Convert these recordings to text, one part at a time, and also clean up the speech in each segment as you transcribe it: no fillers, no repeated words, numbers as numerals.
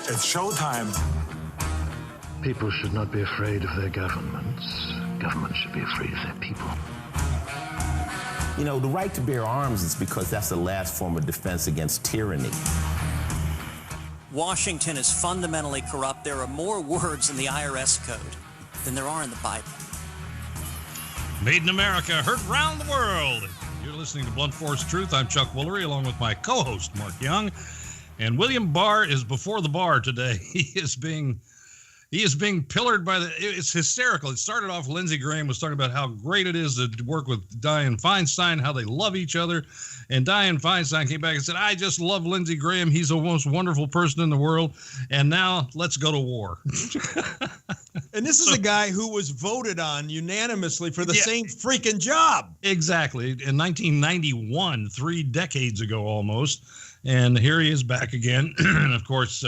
It's showtime. People should not be afraid of their governments. Governments should be afraid of their people. You know, the right to bear arms is because that's the last form of defense against tyranny. Washington is fundamentally corrupt. There are more words in the IRS code than there are in the Bible. Made in America, heard round the world. You're listening to Blunt Force Truth. I'm Chuck Woolery, along with my co-host, Mark Young. And William Barr is before the bar today. He is being pillared by it's hysterical. It started off, Lindsey Graham was talking about how great it is to work with Dianne Feinstein, how they love each other. And Dianne Feinstein came back and said, I just love Lindsey Graham. He's the most wonderful person in the world. And now let's go to war. And this is a guy who was voted on unanimously for the same freaking job. Exactly. In 1991, 3 decades ago almost. And here he is back again. And of course,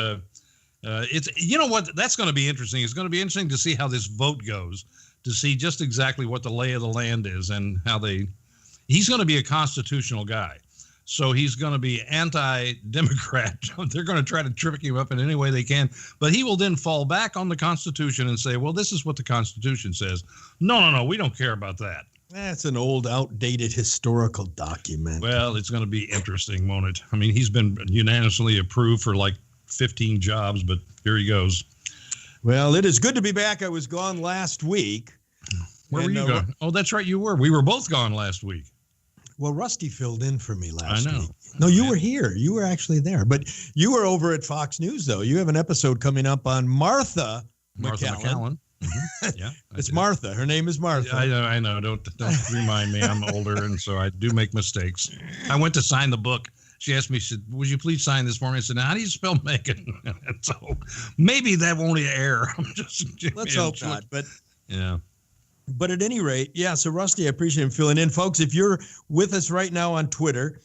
it's, you know what, that's going to be interesting. It's going to be interesting to see how this vote goes, to see just exactly what the lay of the land is and how he's going to be a constitutional guy. So he's going to be anti-Democrat. They're going to try to trick him up in any way they can. But he will then fall back on the Constitution and say, well, this is what the Constitution says. No, we don't care about that. That's an old, outdated historical document. Well, it's going to be interesting, won't it? I mean, he's been unanimously approved for like 15 jobs, but here he goes. Well, it is good to be back. I was gone last week. Where were you going? Oh, that's right, you were. We were both gone last week. Well, Rusty filled in for me last week. No, you were here. You were actually there. But you were over at Fox News, though. You have an episode coming up on Martha McCallum. Mm-hmm. Yeah, it's Martha. Her name is Martha. I know. Don't remind me. I'm older, and so I do make mistakes. I went to sign the book. She asked me, she said, would you please sign this for me? I said, now, how do you spell Megan? So maybe that won't air. Let's hope not. But yeah. But at any rate, so Rusty, I appreciate him filling in. Folks, if you're with us right now on Twitter,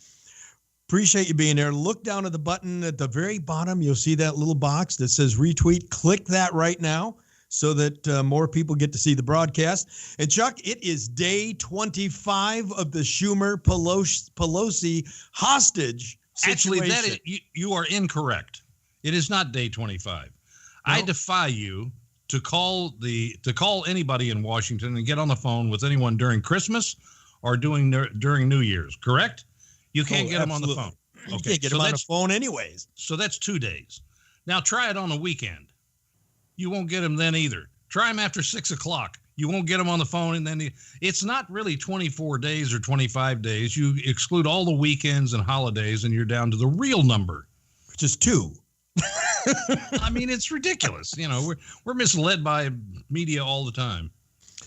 appreciate you being there. Look down at the button at the very bottom. You'll see that little box that says retweet. Click that right now so that more people get to see the broadcast. And Chuck, it is day 25 of the Schumer Pelosi hostage situation. Actually, you are incorrect. It is not day 25. No? I defy you to call anybody in Washington and get on the phone with anyone during Christmas or during New Year's, correct? You can't get them on the phone. Okay, you can't get them on the phone anyways. So that's 2 days. Now try it on a weekend. You won't get them then either. Try them after 6 o'clock. You won't get them on the phone. And then it's not really 24 days or 25 days. You exclude all the weekends and holidays and you're down to the real number, which is 2. I mean, it's ridiculous. You know, we're misled by media all the time,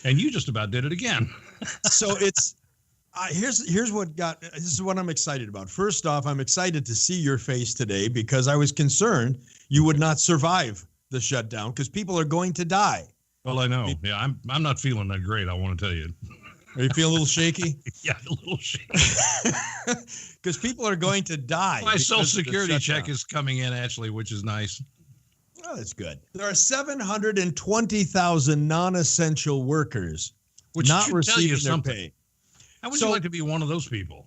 and you just about did it again. So it's here's what this is what I'm excited about. First off, I'm excited to see your face today because I was concerned you would not survive the shutdown because people are going to die. Well, I know. Yeah, I'm not feeling that great. I want to tell you. Are you feeling a little shaky? Yeah, a little shaky. Because people are going to die. My Social Security check is coming in, actually, which is nice. Oh, that's good. There are 720,000 non-essential workers not receiving their pay. How would you like to be one of those people?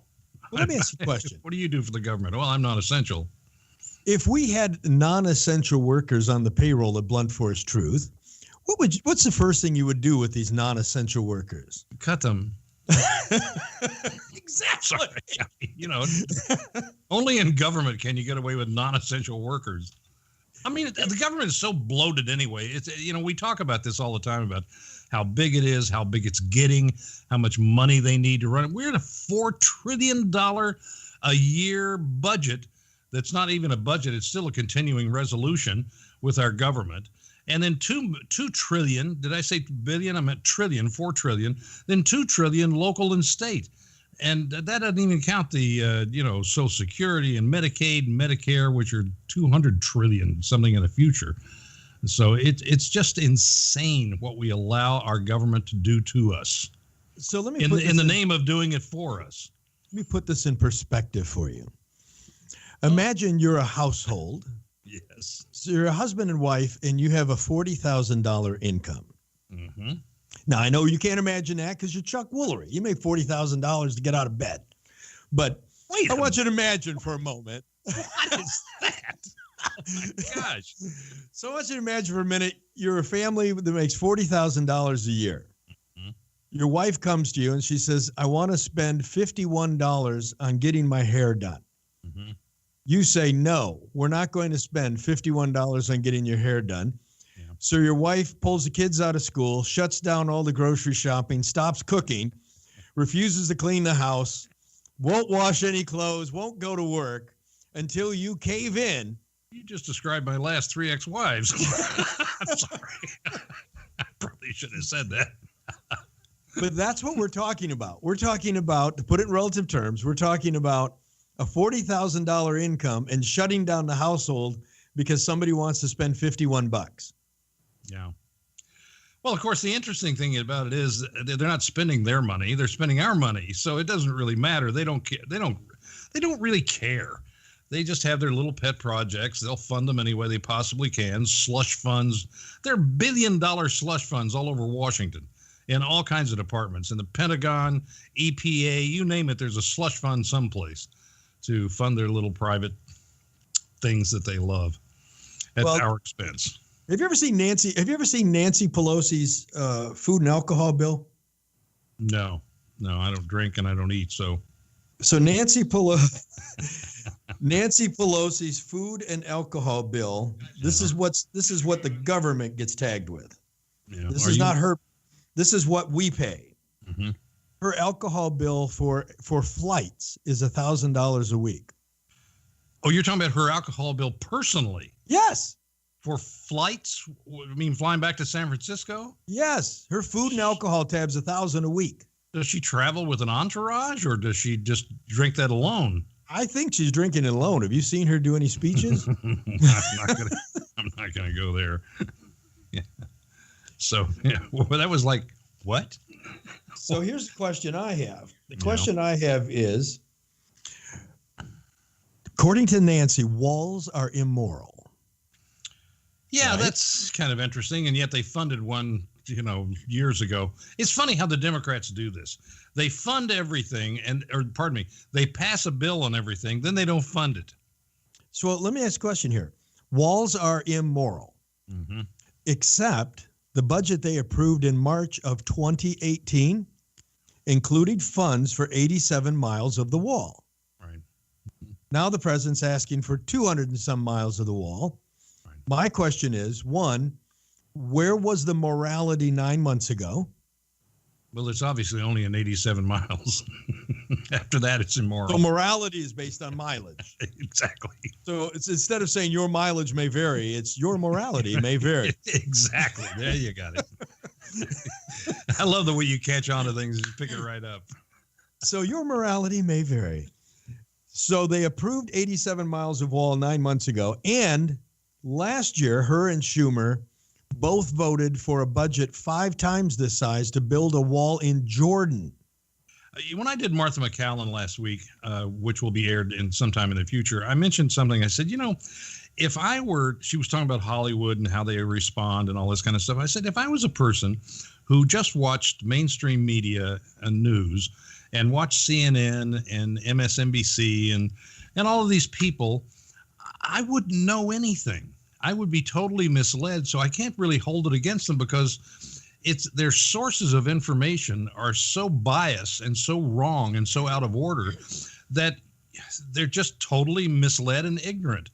Well, let me ask you a question. What do you do for the government? Well, I'm not essential. If we had non-essential workers on the payroll at Blunt Force Truth, what's the first thing you would do with these non-essential workers? Cut them. Exactly. You know, only in government can you get away with non-essential workers. I mean, the government is so bloated anyway. It's, you know, we talk about this all the time about how big it is, how big it's getting, how much money they need to run it. We're at a $4 trillion a year budget. That's not even a budget. It's still a continuing resolution with our government. And then 2 trillion, did I say billion? I meant trillion, 4 trillion, then 2 trillion local and state. And that doesn't even count the, Social Security and Medicaid and Medicare, which are 200 trillion, something in the future. So it's just insane what we allow our government to do to us. So let me in the name of doing it for us. Let me put this in perspective for you. Imagine you're a household. Yes. So you're a husband and wife, and you have a $40,000 income. Mm-hmm. Now, I know you can't imagine that because you're Chuck Woolery. You make $40,000 to get out of bed. But I want you to imagine for a moment. What is that? Gosh. So I want you to imagine for a minute, you're a family that makes $40,000 a year. Mm-hmm. Your wife comes to you and she says, I want to spend $51 on getting my hair done. Mm-hmm. You say, no, we're not going to spend $51 on getting your hair done. Yeah. So your wife pulls the kids out of school, shuts down all the grocery shopping, stops cooking, refuses to clean the house, won't wash any clothes, won't go to work until you cave in. You just described my last 3 ex-wives. I'm sorry. I probably should have said that. But that's what we're talking about. We're talking about, to put it in relative terms, we're talking about a $40,000 income and shutting down the household because somebody wants to spend $51. Yeah. Well, of course, the interesting thing about it is they're not spending their money; they're spending our money. So it doesn't really matter. They don't care. They don't really care. They just have their little pet projects. They'll fund them any way they possibly can. Slush funds. There are billion-dollar slush funds all over Washington in all kinds of departments. In the Pentagon, EPA, you name it, there's a slush fund someplace to fund their little private things that they love at our expense. Have you ever seen Nancy Pelosi's food and alcohol bill? No, I don't drink and I don't eat. So Nancy Pelosi's food and alcohol bill. This is what the government gets tagged with. Yeah. This is not her. This is what we pay. Mm-hmm. Her alcohol bill for flights is $1,000 a week. Oh, you're talking about her alcohol bill personally? Yes. For flights? I mean, flying back to San Francisco? Yes. Her food and alcohol tab's $1,000 a week. Does she travel with an entourage or does she just drink that alone? I think she's drinking it alone. Have you seen her do any speeches? I'm not gonna go there. Yeah. So yeah, well, that was like what? So here's the question I have. The question I have is, according to Nancy, walls are immoral. Yeah, right? That's kind of interesting. And yet they funded one, years ago. It's funny how the Democrats do this. They fund everything they pass a bill on everything, then they don't fund it. So let me ask a question here. Walls are immoral, except the budget they approved in March of 2018 included funds for 87 miles of the wall. Right. Now the president's asking for 200 and some miles of the wall. Right. My question is, one, where was the morality 9 months ago? Well, it's obviously only in 87 miles. After that, it's immoral. So morality is based on mileage. Exactly. So it's instead of saying your mileage may vary, it's your morality may vary. Exactly. There you got it. I love the way you catch on to things and pick it right up. So your morality may vary. So they approved 87 miles of wall 9 months ago. And last year, her and Schumer both voted for a budget 5 times this size to build a wall in Jordan. When I did Martha McCallum last week, which will be aired in sometime in the future, I mentioned something. I said, if I were, she was talking about Hollywood and how they respond and all this kind of stuff. I said, if I was a person who just watched mainstream media and news and watched CNN and MSNBC and all of these people, I wouldn't know anything. I would be totally misled. So I can't really hold it against them because their sources of information are so biased and so wrong and so out of order that they're just totally misled and ignorant.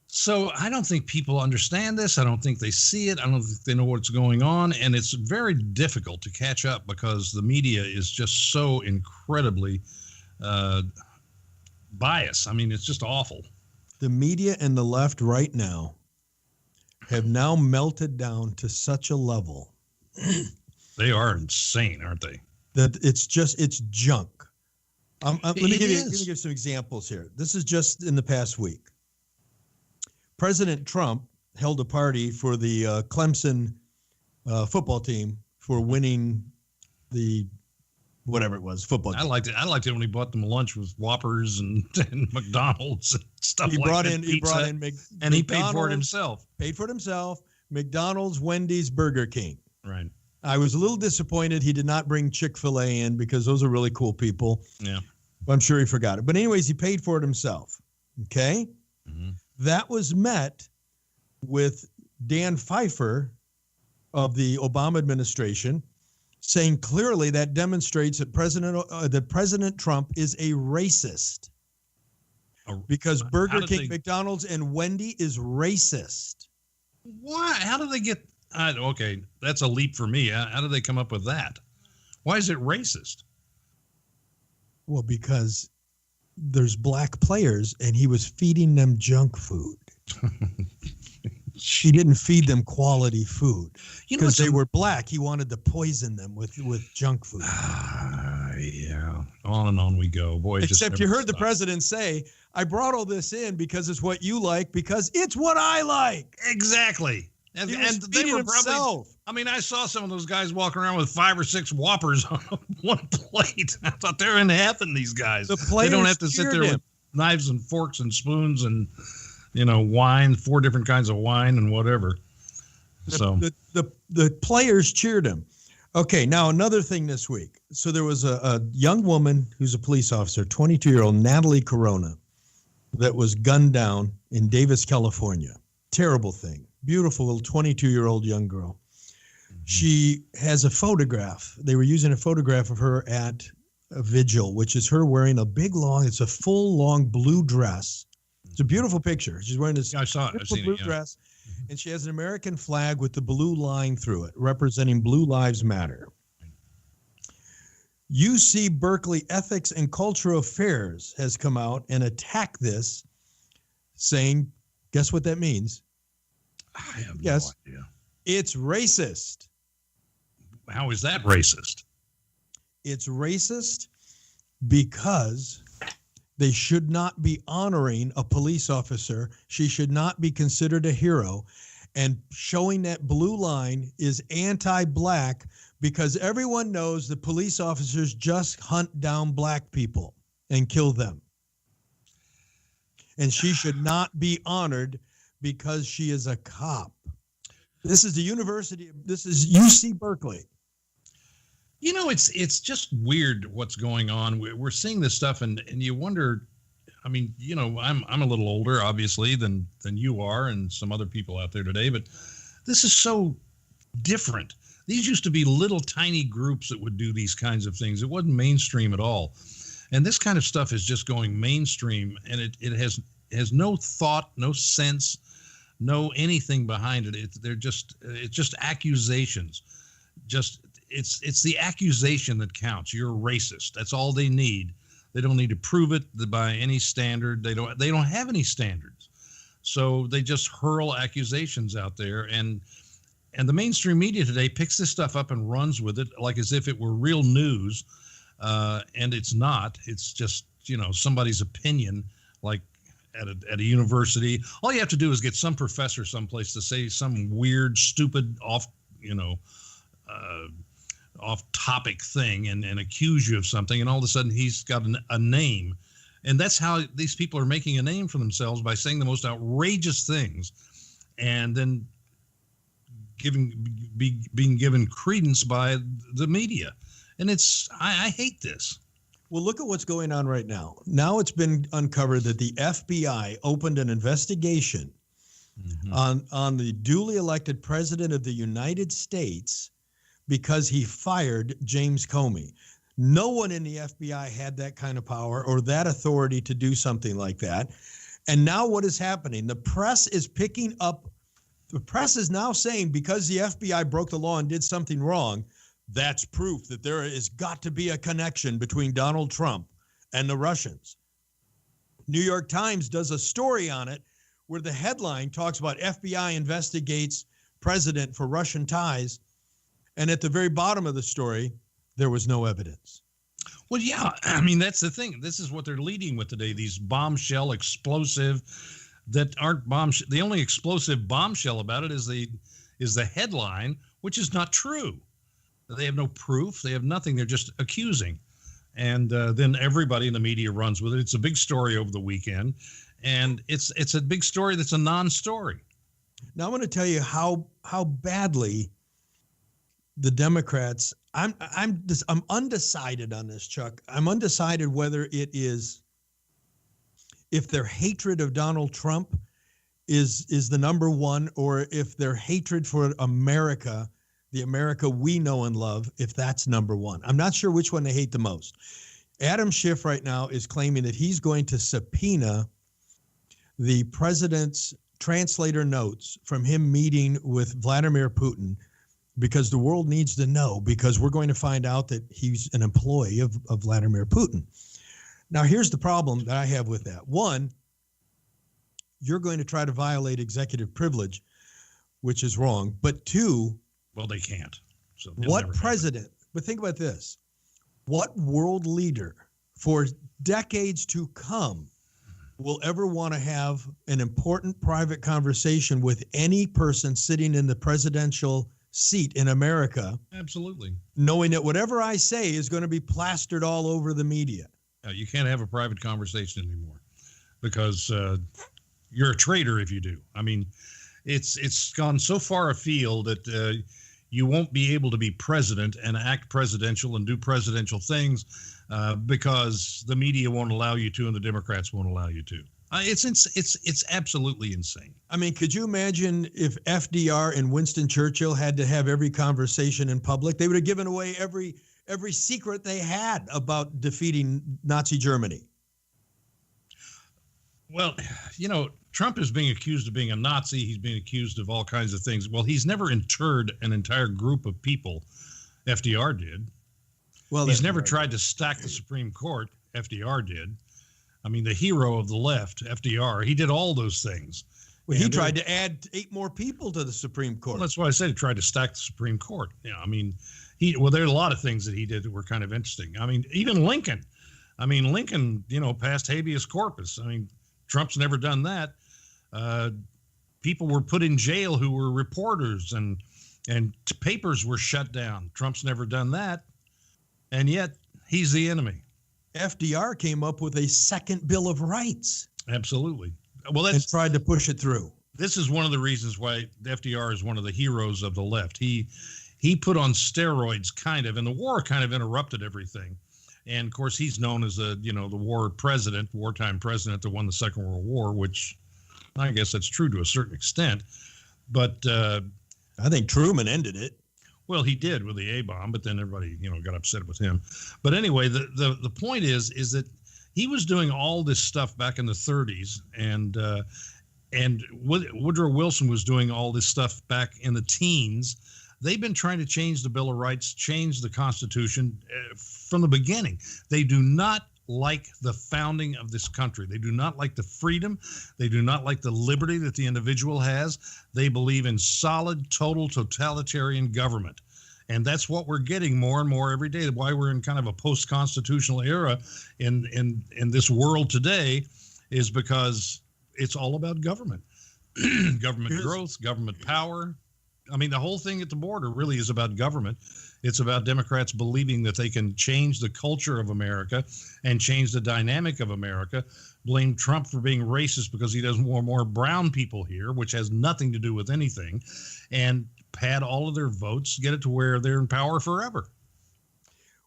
So I don't think people understand this. I don't think they see it. I don't think they know what's going on. And it's very difficult to catch up because the media is just so incredibly biased. I mean, it's just awful. The media and the left right now have now melted down to such a level. They are insane, aren't they? That it's junk. Let me give you some examples here. This is just in the past week. President Trump held a party for the Clemson football team for winning the whatever it was, football team. I liked it when he bought them lunch with Whoppers and McDonald's and stuff He brought in and he paid for it himself. Paid for it himself. McDonald's, Wendy's, Burger King. Right. I was a little disappointed he did not bring Chick-fil-A in because those are really cool people. Yeah. I'm sure he forgot it. But anyways, he paid for it himself. Okay? Mm-hmm. That was met with Dan Pfeiffer of the Obama administration saying clearly that demonstrates that President Trump is a racist because Burger King, McDonald's, and Wendy is racist. Why? How do they get? Okay, that's a leap for me. How do they come up with that? Why is it racist? Well, because there's black players and he was feeding them junk food. He didn't feed them quality food because they were black. He wanted to poison them with junk food. Yeah, on and on we go. Boy, except you heard the president say, I brought all this in because it's what you like, because it's what I like. Exactly. And they were probably, I mean, I saw some of those guys walking around with 5 or 6 Whoppers on one plate. I thought they're in heaven, these guys. They don't have to sit there with knives and forks and spoons and, wine, 4 different kinds of wine and whatever. The players cheered him. Okay, now another thing this week. So there was a young woman who's a police officer, 22-year-old Natalie Corona, that was gunned down in Davis, California. Terrible thing. Beautiful little 22-year-old young girl. Mm-hmm. She has a photograph. They were using a photograph of her at a vigil, which is her wearing it's a full long blue dress. It's a beautiful picture. She's wearing this blue dress, and she has an American flag with the blue line through it, representing Blue Lives Matter. UC Berkeley Ethics and Cultural Affairs has come out and attacked this, saying, guess what that means? I have no idea. It's racist. How is that racist? It's racist because they should not be honoring a police officer. She should not be considered a hero. And showing that blue line is anti-black because everyone knows that police officers just hunt down black people and kill them. And she should not be honored because she is a cop. This is this is UC Berkeley. It's just weird what's going on. We're seeing this stuff and you wonder, I mean, I'm a little older, obviously, than you are and some other people out there today, but this is so different. These used to be little tiny groups that would do these kinds of things. It wasn't mainstream at all. And this kind of stuff is just going mainstream, and it has no thought, no sense, no anything behind it. It's just accusations. It's the accusation that counts. You're a racist. That's all they need. They don't need to prove it by any standard. They don't have any standards. So they just hurl accusations out there, and the mainstream media today picks this stuff up and runs with it like as if it were real news, and it's not. It's just somebody's opinion, like at a university. All you have to do is get some professor someplace to say some weird, stupid, off-topic thing and accuse you of something, and all of a sudden he's got a name. And that's how these people are making a name for themselves, by saying the most outrageous things and then being given credence by the media. And I hate this. Well, look at what's going on right now. Now it's been uncovered that the FBI opened an investigation on the duly elected president of the United States because he fired James Comey. No one in the FBI had that kind of power or that authority to do something like that. And now what is happening? The press is picking up. The press is now saying because the FBI broke the law and did something wrong, that's proof that there has got to be a connection between Donald Trump and the Russians. New York Times does a story on it where the headline talks about FBI investigates president for Russian ties. And at the very bottom of the story, there was no evidence. Well, yeah, I mean, that's the thing. This is what they're leading with today, these bombshell explosive that aren't bombshell. The only explosive bombshell about it is the headline, which is not true. They have no proof. They have nothing. They're just accusing. And then everybody in the media runs with it. It's a big story over the weekend. And it's a big story that's a non-story. Now, I'm going to tell you how badly the Democrats, I'm undecided on this, Chuck. I'm undecided whether it is, if their hatred of Donald Trump is the number one, or if their hatred for America, the America we know and love, if that's number one. I'm not sure which one they hate the most. Adam Schiff right now is claiming that he's going to subpoena the president's translator notes from him meeting with Vladimir Putin, because the world needs to know, because we're going to find out that he's an employee of Vladimir Putin. Now, here's the problem that I have with that. One, you're going to try to violate executive privilege, which is wrong. But two, well, they can't. So what president, but think about this, what world leader for decades to come will ever want to have an important private conversation with any person sitting in the presidential seat in America? Absolutely. Knowing that whatever I say is going to be plastered all over the media. You can't have a private conversation anymore, because you're a traitor if you do. I mean, it's gone so far afield that you won't be able to be president and act presidential and do presidential things because the media won't allow you to and the Democrats won't allow you to. It's absolutely insane. I mean, could you imagine if FDR and Winston Churchill had to have every conversation in public? They would have given away every secret they had about defeating Nazi Germany. Well, you know, Trump is being accused of being a Nazi. He's being accused of all kinds of things. Well, he's never interred an entire group of people. FDR did. Well, he's never tried to stack the Supreme Court. FDR did. I mean, the hero of the left, FDR, he did all those things. Well, he tried to add 8 more people to the Supreme Court. Well, that's why I said he tried to stack the Supreme Court. Yeah, I mean, there are a lot of things that he did that were kind of interesting. I mean, even Lincoln. I mean, Lincoln, passed habeas corpus. I mean, Trump's never done that. People were put in jail who were reporters, and papers were shut down. Trump's never done that. And yet he's the enemy. FDR came up with a second Bill of Rights. Absolutely. Well, and tried to push it through. This is one of the reasons why FDR is one of the heroes of the left. He put on steroids, kind of, and the war kind of interrupted everything. And of course, he's known as the wartime president that won the Second World War, which I guess that's true to a certain extent. But I think Truman ended it. Well, he did with the A-bomb, but then everybody, got upset with him. But anyway, the point is that he was doing all this stuff back in the 30s, and Woodrow Wilson was doing all this stuff back in the teens. They've been trying to change the Bill of Rights, change the Constitution from the beginning. They do not like the founding of this country. They do not like the freedom. They do not like the liberty that the individual has. They believe in solid, total, totalitarian government. And that's what we're getting more and more every day. Why we're in kind of a post-constitutional era in this world today is because it's all about government. Government growth, government power. I mean, the whole thing at the border really is about government. It's about Democrats believing that they can change the culture of America and change the dynamic of America. Blame Trump for being racist because he doesn't want more brown people here, which has nothing to do with anything, and pad all of their votes, get it to where they're in power forever.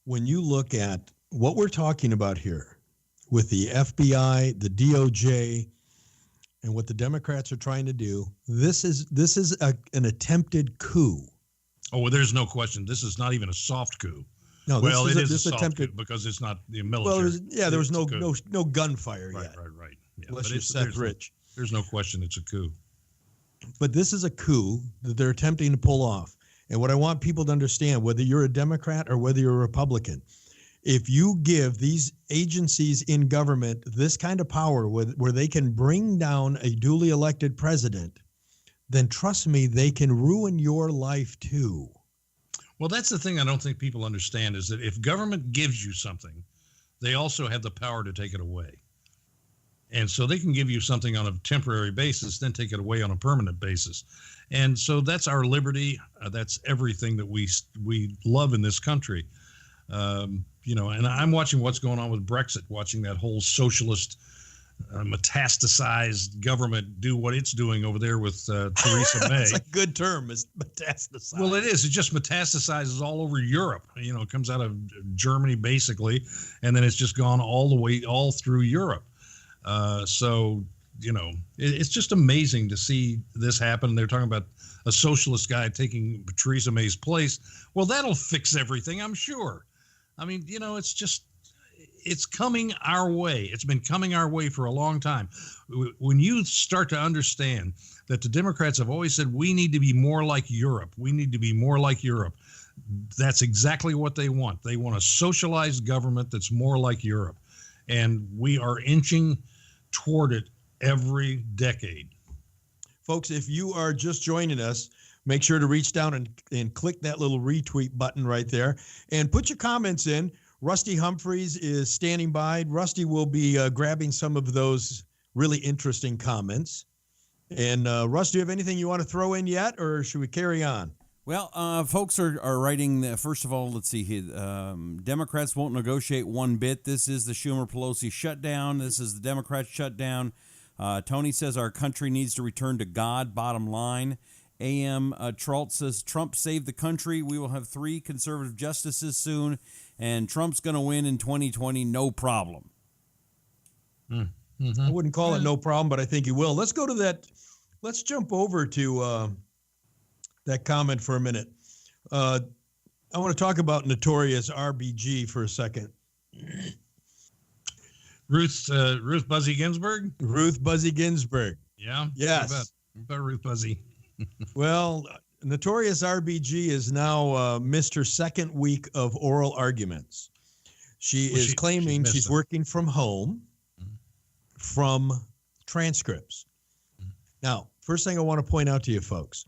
When you look at what we're talking about here with the FBI, the DOJ, and what the Democrats are trying to do, this is an attempted coup. Oh, well, there's no question. This is not even a soft coup. No, well, it is a soft coup because it's not the military. Well, there was no gunfire yet. Right. Yeah, unless you're Seth Rich. There's no question it's a coup. But this is a coup that they're attempting to pull off. And what I want people to understand, whether you're a Democrat or whether you're a Republican, if you give these agencies in government this kind of power where they can bring down a duly elected president, then trust me, they can ruin your life too. Well, that's the thing I don't think people understand is that if government gives you something, they also have the power to take it away. And so they can give you something on a temporary basis, then take it away on a permanent basis. And so that's our liberty. That's everything that we love in this country. And I'm watching what's going on with Brexit, watching that whole socialist metastasized government do what it's doing over there with Theresa May. That's a good term, is metastasized. Well, it is. It just metastasizes all over Europe. It comes out of Germany basically, and then it's just gone all the way all through Europe. So it's just amazing to see this happen. They're talking about a socialist guy taking Theresa May's place. Well, that'll fix everything, I'm sure. I mean, it's coming our way. It's been coming our way for a long time. When you start to understand that the Democrats have always said, we need to be more like Europe. We need to be more like Europe. That's exactly what they want. They want a socialized government that's more like Europe. And we are inching toward it every decade. Folks, if you are just joining us, make sure to reach down and click that little retweet button right there and put your comments in. Rusty Humphreys is standing by. Rusty will be grabbing some of those really interesting comments. And Rusty, do you have anything you want to throw in yet, or should we carry on? Well, folks are writing, first of all, let's see here. Democrats won't negotiate one bit. This is the Schumer-Pelosi shutdown. This is the Democrats shutdown. Tony says our country needs to return to God, bottom line. A.M. Tralt says Trump saved the country. We will have 3 conservative justices soon, and Trump's going to win in 2020, no problem. I wouldn't call it no problem, but I think he will. Let's go to that. Let's jump over to that comment for a minute. I want to talk about notorious RBG for a second. Ruth Buzzy Ginsburg? Ruth Buzzy Ginsburg. Yeah? Yes. What about Ruth Buzzy? Well, notorious RBG is now missed her second week of oral arguments. She is claiming she's working from home from transcripts. Now, first thing I want to point out to you folks,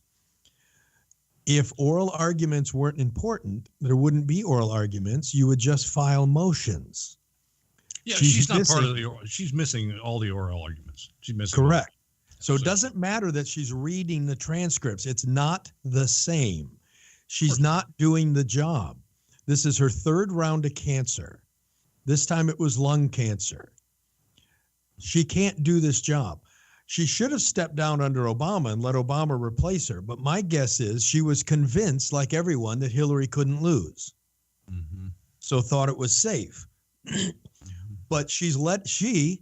if oral arguments weren't important, there wouldn't be oral arguments. You would just file motions. Yeah, she's not part of she's missing all the oral arguments. She's missing. Correct. So it doesn't matter that she's reading the transcripts. It's not the same. She's not doing the job. This is her 3rd round of cancer. This time it was lung cancer. She can't do this job. She should have stepped down under Obama and let Obama replace her. But my guess is she was convinced, like everyone, that Hillary couldn't lose. Mm-hmm. So thought it was safe. But the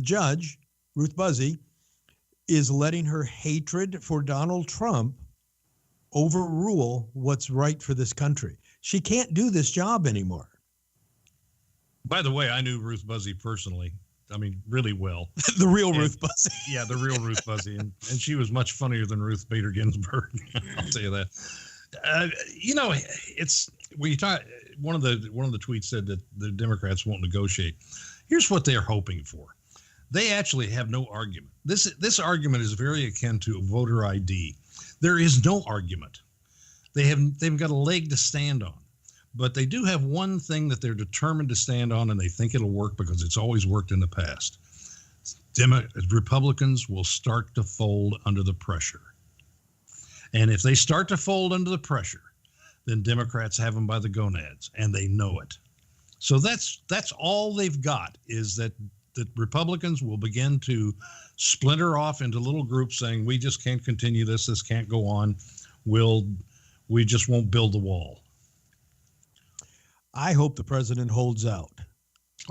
judge, Ruth Buzzy, is letting her hatred for Donald Trump overrule what's right for this country. She can't do this job anymore. By the way, I knew Ruth Buzzy personally. I mean, really well. The real Ruth Buzzy. Yeah, the real Ruth Buzzy. And she was much funnier than Ruth Bader Ginsburg. I'll tell you that. It's when you talk, one of the tweets said that the Democrats won't negotiate. Here's what they're hoping for. They actually have no argument. This argument is very akin to voter ID. There is no argument. They've got a leg to stand on, but they do have one thing that they're determined to stand on, and they think it'll work because it's always worked in the past. Republicans will start to fold under the pressure. And if they start to fold under the pressure, then Democrats have them by the gonads, and they know it. So that's all they've got, is that Republicans will begin to splinter off into little groups saying, we just can't continue this. This can't go on. We just won't build the wall. I hope the president holds out.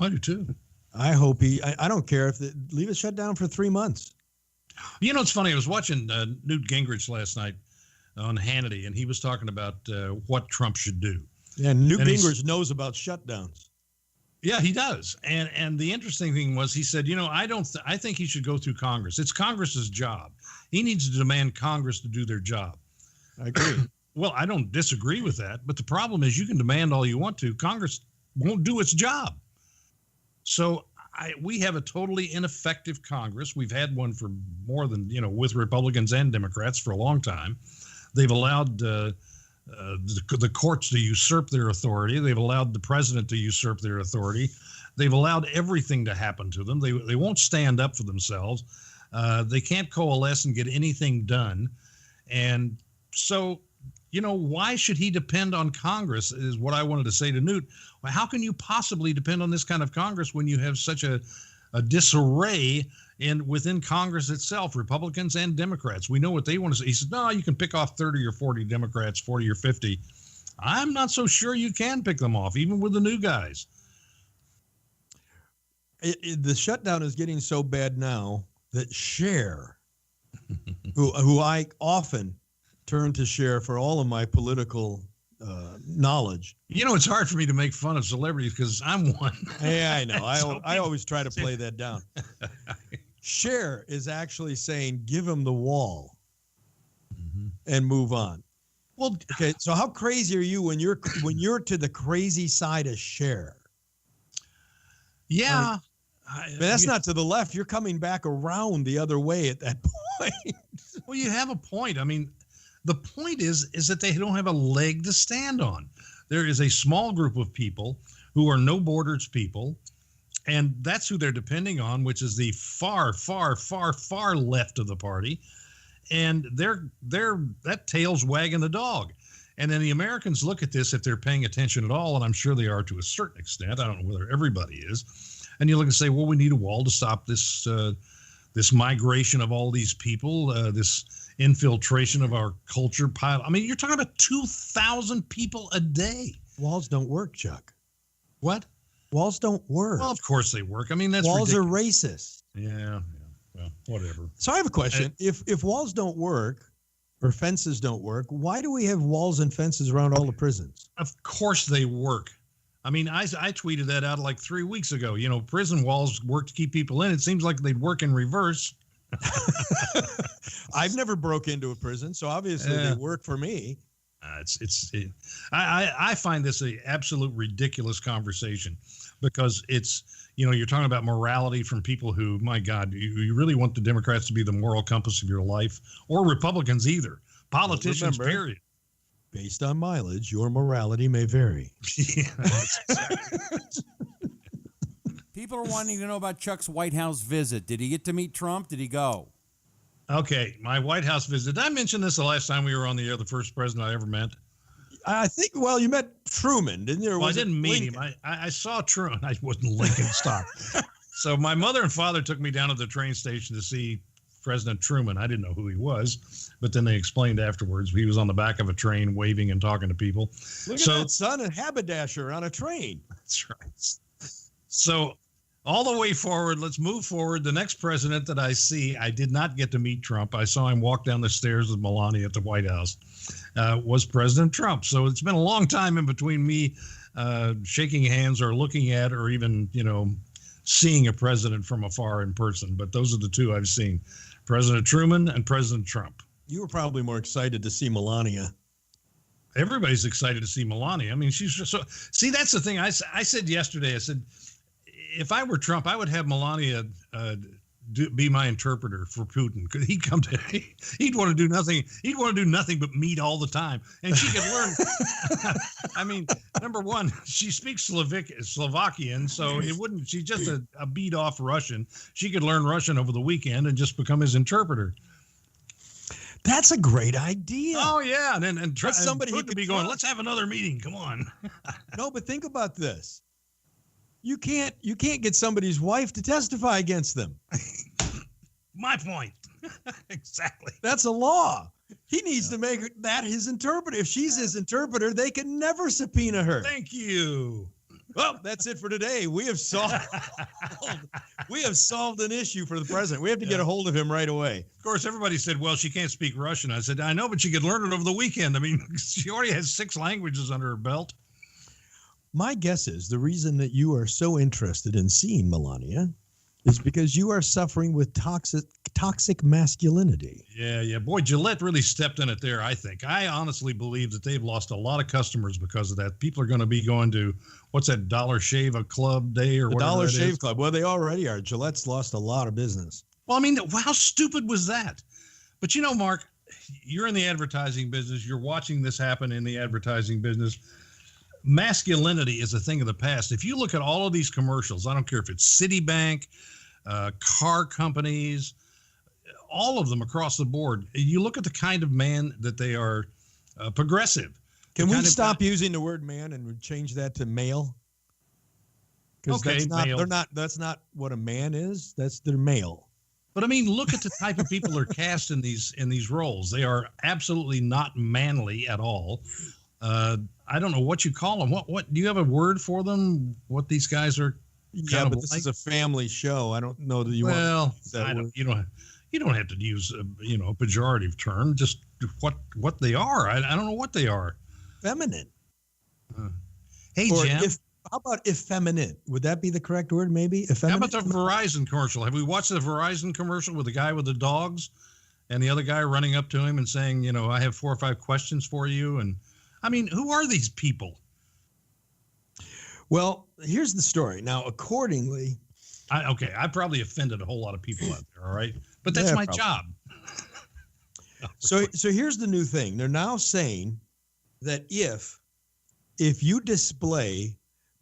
I do too. I hope I don't care if leave it shut down for 3 months. You know, it's funny. I was watching Newt Gingrich last night on Hannity, and he was talking about what Trump should do. Yeah, Newt Gingrich knows about shutdowns. Yeah, he does. And the interesting thing was, he said, I think he should go through Congress. It's Congress's job. He needs to demand Congress to do their job. I agree. Well, I don't disagree with that. But the problem is, you can demand all you want to. Congress won't do its job. So we have a totally ineffective Congress. We've had one for more than, with Republicans and Democrats for a long time. They've allowed the courts to usurp their authority. They've allowed the president to usurp their authority. They've allowed everything to happen to them. They won't stand up for themselves. They can't coalesce and get anything done. And so, why should he depend on Congress is what I wanted to say to Newt. Well, how can you possibly depend on this kind of Congress when you have such a disarray within Congress itself, Republicans and Democrats? We know what they want to say. He said, no, you can pick off 30 or 40 Democrats, 40 or 50. I'm not so sure you can pick them off, even with the new guys. the shutdown is getting so bad now that Cher, who I often turn to Cher for all of my political knowledge. It's hard for me to make fun of celebrities because I'm one. Yeah, I know. So I always try to play that down. Cher is actually saying, give him the wall and move on. Well, Okay, so how crazy are you when you're to the crazy side of Cher? yeah. But that's not to the left. You're coming back around the other way at that point. Well, you have a point. I mean, the point is that they don't have a leg to stand on. There is a small group of people who are no borders people, and that's who they're depending on, which is the far, far, far, far left of the party. And they're that tail's wagging the dog. And then the Americans look at this, if they're paying attention at all, and I'm sure they are to a certain extent. I don't know whether everybody is. And you look and say, well, we need a wall to stop this this migration of all these people, this infiltration of our culture pile. I mean, you're talking about 2,000 people a day. Walls don't work, Chuck. What? Walls don't work. Well, of course they work. I mean, that's walls ridiculous. are racist. Yeah. Well, whatever. So I have a question. If walls don't work or fences don't work, why do we have walls and fences around all the prisons? Of course they work. I mean, I tweeted that out like 3 weeks ago. Prison walls work to keep people in. It seems like they'd work in reverse. I've never broke into a prison, so obviously they work for me. I find this a absolute ridiculous conversation because it's, you're talking about morality from people who, my God, you really want the Democrats to be the moral compass of your life, or Republicans either. Politicians, remember, period. Based on mileage, your morality may vary. Yeah, that's exactly. People are wanting to know about Chuck's White House visit. Did he get to meet Trump? Did he go? Okay, my White House visit. Did I mention this the last time we were on the air, the first president I ever met? I think, well, you met Truman, didn't you? Well, I didn't meet him. I saw Truman. I wasn't Lincoln. Stop. So my mother and father took me down to the train station to see President Truman. I didn't know who he was, but then they explained afterwards. He was on the back of a train waving and talking to people. Look at that son and haberdasher on a train. That's right. So all the way forward, let's move forward. The next president that I see, I did not get to meet Trump. I saw him walk down the stairs with Melania at the White House, was President Trump. So it's been a long time in between me shaking hands or looking at or even, seeing a president from afar in person. But those are the two I've seen, President Truman and President Trump. You were probably more excited to see Melania. Everybody's excited to see Melania. I mean, she's just so. See, that's the thing. I said yesterday, I said, if I were Trump, I would have Melania be my interpreter for Putin. Because he'd come to, he'd want to do nothing. He'd want to do nothing but meet all the time, and she could learn. I mean, number one, she speaks Slovakian, so it wouldn't. She's just a beat off Russian. She could learn Russian over the weekend and just become his interpreter. That's a great idea. Oh yeah, and try somebody he he could could be going. trust. Let's have another meeting. Come on. No, but think about this. You can't get somebody's wife to testify against them. My point. Exactly. That's a law. He needs to make that his interpreter. If she's his interpreter, they can never subpoena her. Thank you. Well, that's it for today. We have solved an issue for the president. We have to get a hold of him right away. Of course, everybody said, well, she can't speak Russian. I said, I know, but she could learn it over the weekend. I mean, she already has 6 languages under her belt. My guess is the reason that you are so interested in seeing Melania is because you are suffering with toxic masculinity. Yeah. Boy, Gillette really stepped in it there, I think. I honestly believe that they've lost a lot of customers because of that. People are going to be going to, what's that, Dollar Shave a Club Day or whatever Dollar that Shave is? Club. Well, they already are. Gillette's lost a lot of business. Well, I mean, how stupid was that? But Mark, you're in the advertising business. You're watching this happen in the advertising business. Masculinity is a thing of the past. If you look at all of these commercials, I don't care if it's Citibank, car companies, all of them across the board, you look at the kind of man that they are, progressive. Can we stop using the word man and change that to male? Because that's not what a man is. They're male. But I mean, look at the type of people that are cast in these roles. They are absolutely not manly at all. I don't know what you call them. What do you have a word for them? What these guys are? Yeah, kind but of this like. is a family show. I don't know that you want Well, to use that word. you don't have to use a pejorative term. Just what they are. I don't know what they are. Feminine. Hey, Or Jen. how about effeminate? Would that be the correct word? Maybe How effeminate. about the Verizon commercial? Have we watched the Verizon commercial with the guy with the dogs and the other guy running up to him and saying, I have 4 or 5 questions for you? And I mean, who are these people? Well, here's the story. Now, accordingly, I probably offended a whole lot of people out there. All right. But that's my probably. job. So here's the new thing. They're now saying that if you display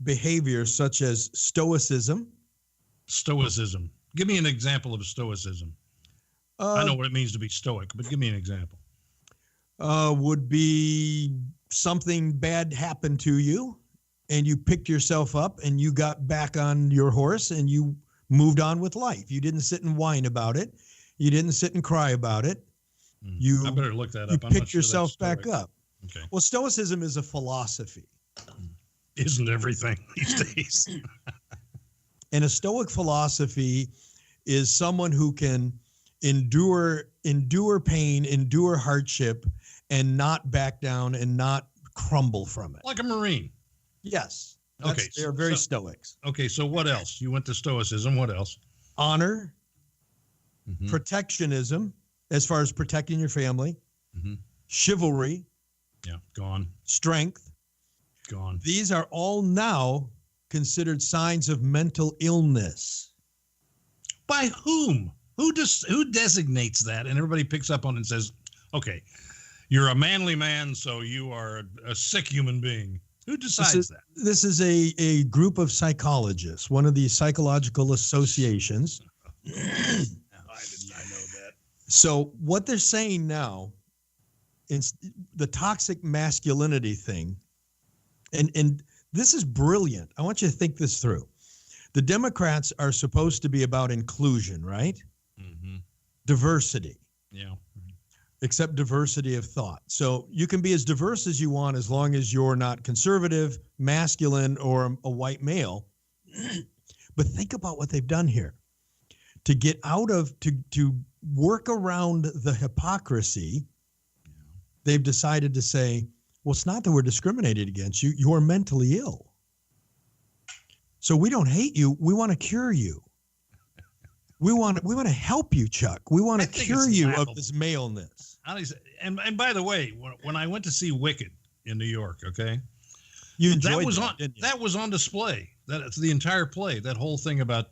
behavior such as stoicism. Give me an example of stoicism. I know what it means to be stoic, but give me an example. Would be something bad happened to you and you picked yourself up and you got back on your horse and you moved on with life. You didn't sit and whine about it. You didn't sit and cry about it. I better look that up. You picked yourself back up. Okay. Well, stoicism is a philosophy. Isn't everything these days? And a stoic philosophy is someone who can endure pain, endure hardship, and not back down and not crumble from it. Like a Marine. Yes. Okay. They're very stoics. Okay, so what else? You went to stoicism. What else? Honor, protectionism, as far as protecting your family, chivalry, gone. strength. Gone. These are all now considered signs of mental illness. By whom? Who designates that? And everybody picks up on it and says, okay, you're a manly man, so you are a sick human being. Who decides that? This is a group of psychologists, one of the psychological associations. I did not know that. So what they're saying now is the toxic masculinity thing. And this is brilliant. I want you to think this through. The Democrats are supposed to be about inclusion, right? Diversity. Yeah. Except diversity of thought. So you can be as diverse as you want as long as you're not conservative, masculine, or a white male. But think about what they've done here. To get out of, to work around the hypocrisy, they've decided to say, well, it's not that we're discriminated against you. You're mentally ill. So we don't hate you. We want to cure you. We want to help you, Chuck. We want to cure you of this maleness. And by the way, when I went to see Wicked in New York, okay, you enjoyed that was on display. That's the entire play. That whole thing about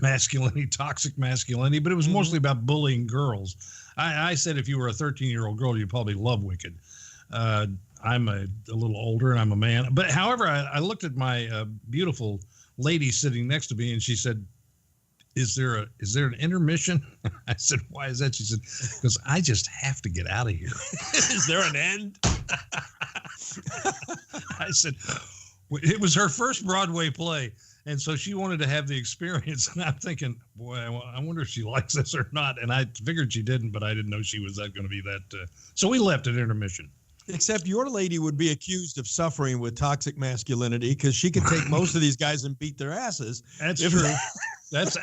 masculinity, toxic masculinity, but it was mostly about bullying girls. I said if you were a 13-year-old girl, you'd probably love Wicked. I'm a little older and I'm a man. But however, I looked at my beautiful lady sitting next to me and she said, is there an intermission? I said, why is that? She said, because I just have to get out of here. Is there an end? I said, it was her first Broadway play. And so she wanted to have the experience. And I'm thinking, boy, I wonder if she likes this or not. And I figured she didn't, but I didn't know she was going to be that. So we left at intermission. Except your lady would be accused of suffering with toxic masculinity because she could take most of these guys and beat their asses. That's true. That's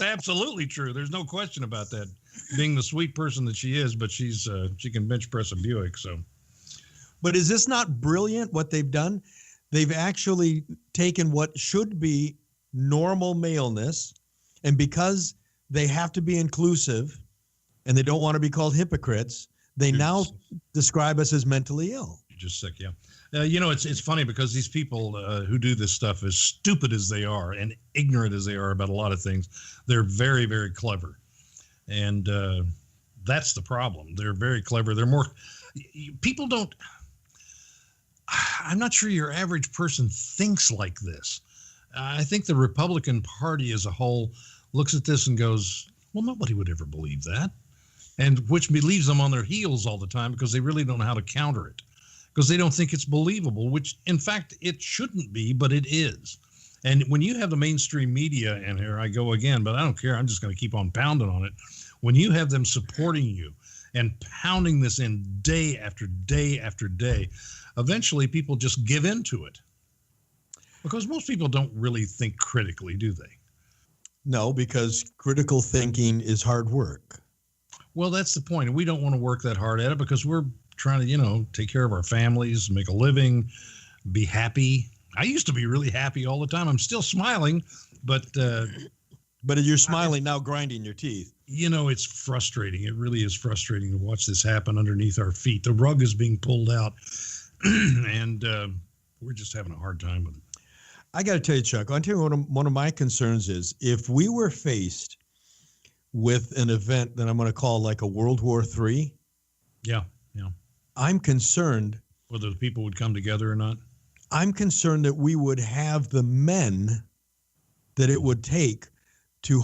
absolutely true. There's no question about that. Being the sweet person that she is, but she can bench press a Buick. So, but is this not brilliant what they've done? They've actually taken what should be normal maleness, and because they have to be inclusive and they don't want to be called hypocrites, they now describe us as mentally ill. You're just sick, yeah. It's funny because these people who do this stuff, as stupid as they are and ignorant as they are about a lot of things, they're very, very clever. And that's the problem. They're very clever. They're more – people don't – I'm not sure your average person thinks like this. I think the Republican Party as a whole looks at this and goes, well, nobody would ever believe that. And which leaves them on their heels all the time because they really don't know how to counter it, because they don't think it's believable, which in fact it shouldn't be, but it is. And when you have the mainstream media, and here I go again, but I don't care, I'm just going to keep on pounding on it. When you have them supporting you and pounding this in day after day after day, eventually people just give in to it. Because most people don't really think critically, do they? No, because critical thinking is hard work. Well, that's the point. We don't want to work that hard at it because we're trying to, you know, take care of our families, make a living, be happy. I used to be really happy all the time. I'm still smiling, but you're smiling now, grinding your teeth. You know, it's frustrating. It really is frustrating to watch this happen underneath our feet. The rug is being pulled out, and we're just having a hard time with it. I got to tell you, Chuck, I'll tell you one of my concerns is if we were faced with an event that I'm going to call like a World War III. Yeah. I'm concerned. Whether the people would come together or not. I'm concerned that we would have the men that it would take to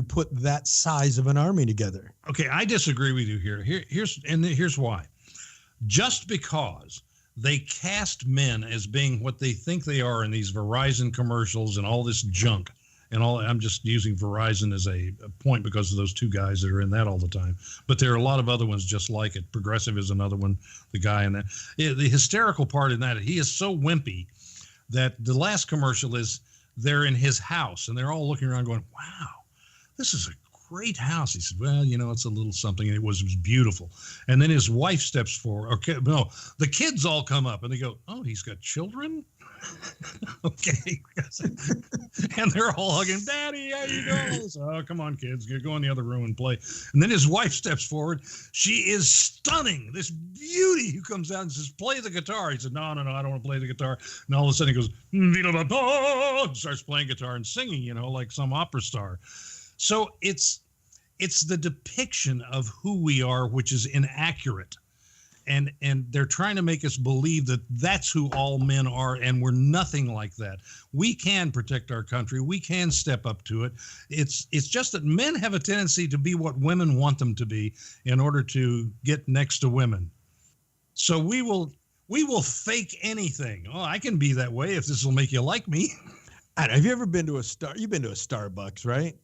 put that size of an army together. Okay, I disagree with you here. Here's why. Just because they cast men as being what they think they are in these Verizon commercials and all this junk. And I'm just using Verizon as a point because of those two guys that are in that all the time. But there are a lot of other ones just like it. Progressive is another one, the guy in that. Yeah, the hysterical part in that, he is so wimpy that the last commercial is they're in his house and they're all looking around going, wow, this is a great house. He said, well, you know, it's a little something. And it was beautiful. And then his wife steps forward. Okay, no, the kids all come up and they go, oh, he's got children? Okay. And they're all hugging, Daddy, how you doing? So, oh, come on, kids, go in the other room and play. And then his wife steps forward. She is stunning, this beauty who comes out and says, play the guitar. He said, no, I don't want to play the guitar. And all of a sudden he goes, and starts playing guitar and singing, you know, like some opera star. So it's the depiction of who we are, which is inaccurate. And they're trying to make us believe that that's who all men are, and we're nothing like that. We can protect our country. We can step up to it. It's just that men have a tendency to be what women want them to be in order to get next to women. So we will fake anything. Oh, I can be that way if this will make you like me. Have you ever been to you've been to a Starbucks, right?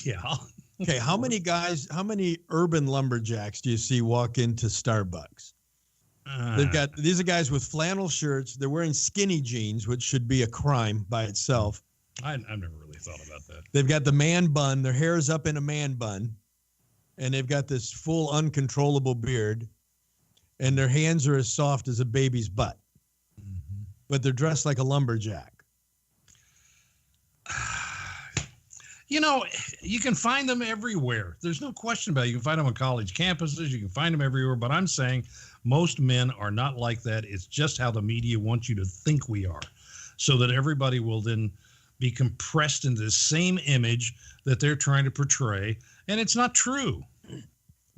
Yeah. Okay, how many urban lumberjacks do you see walk into Starbucks? These are guys with flannel shirts. They're wearing skinny jeans, which should be a crime by itself. I've never really thought about that. They've got the man bun. Their hair is up in a man bun. And they've got this full uncontrollable beard. And their hands are as soft as a baby's butt. Mm-hmm. But they're dressed like a lumberjack. You know, you can find them everywhere. There's no question about it. You can find them on college campuses. You can find them everywhere. But I'm saying most men are not like that. It's just how the media wants you to think we are, so that everybody will then be compressed into the same image that they're trying to portray. And it's not true.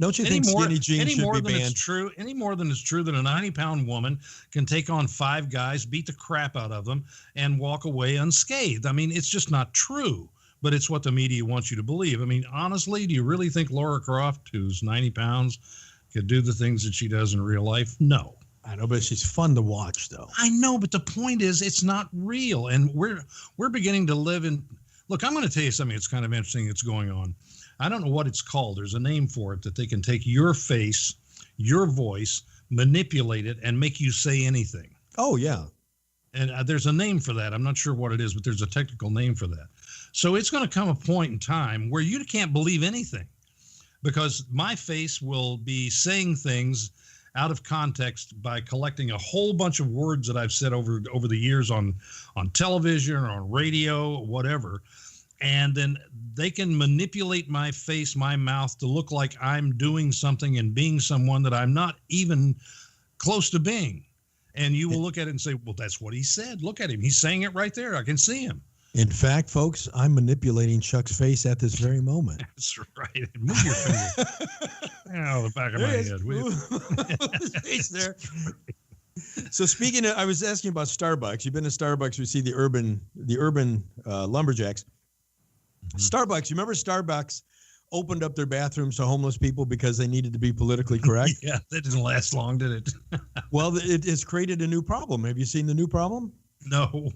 Don't you think skinny jeans should be banned? Any more than it's true that a 90-pound woman can take on 5 guys, beat the crap out of them, and walk away unscathed. I mean, it's just not true. But it's what the media wants you to believe. I mean, honestly, do you really think Laura Croft, who's 90 pounds, could do the things that she does in real life? No. I know, but she's fun to watch, though. I know, but the point is it's not real. And we're beginning to live in – look, I'm going to tell you something that's kind of interesting that's going on. I don't know what it's called. There's a name for it, that they can take your face, your voice, manipulate it, and make you say anything. Oh, yeah. And there's a name for that. I'm not sure what it is, but there's a technical name for that. So it's going to come a point in time where you can't believe anything, because my face will be saying things out of context by collecting a whole bunch of words that I've said over the years on television or on radio, whatever. And then they can manipulate my face, my mouth, to look like I'm doing something and being someone that I'm not even close to being. And you will look at it and say, well, that's what he said. Look at him. He's saying it right there. I can see him. In fact, folks, I'm manipulating Chuck's face at this very moment. That's right. Move your finger. Oh, the back of my head. His face there. So speaking of, I was asking about Starbucks. You've been to Starbucks. We see the urban lumberjacks. Mm-hmm. Starbucks. You remember Starbucks opened up their bathrooms to homeless people because they needed to be politically correct? Yeah, that didn't last long, did it? Well, it has created a new problem. Have you seen the new problem? No.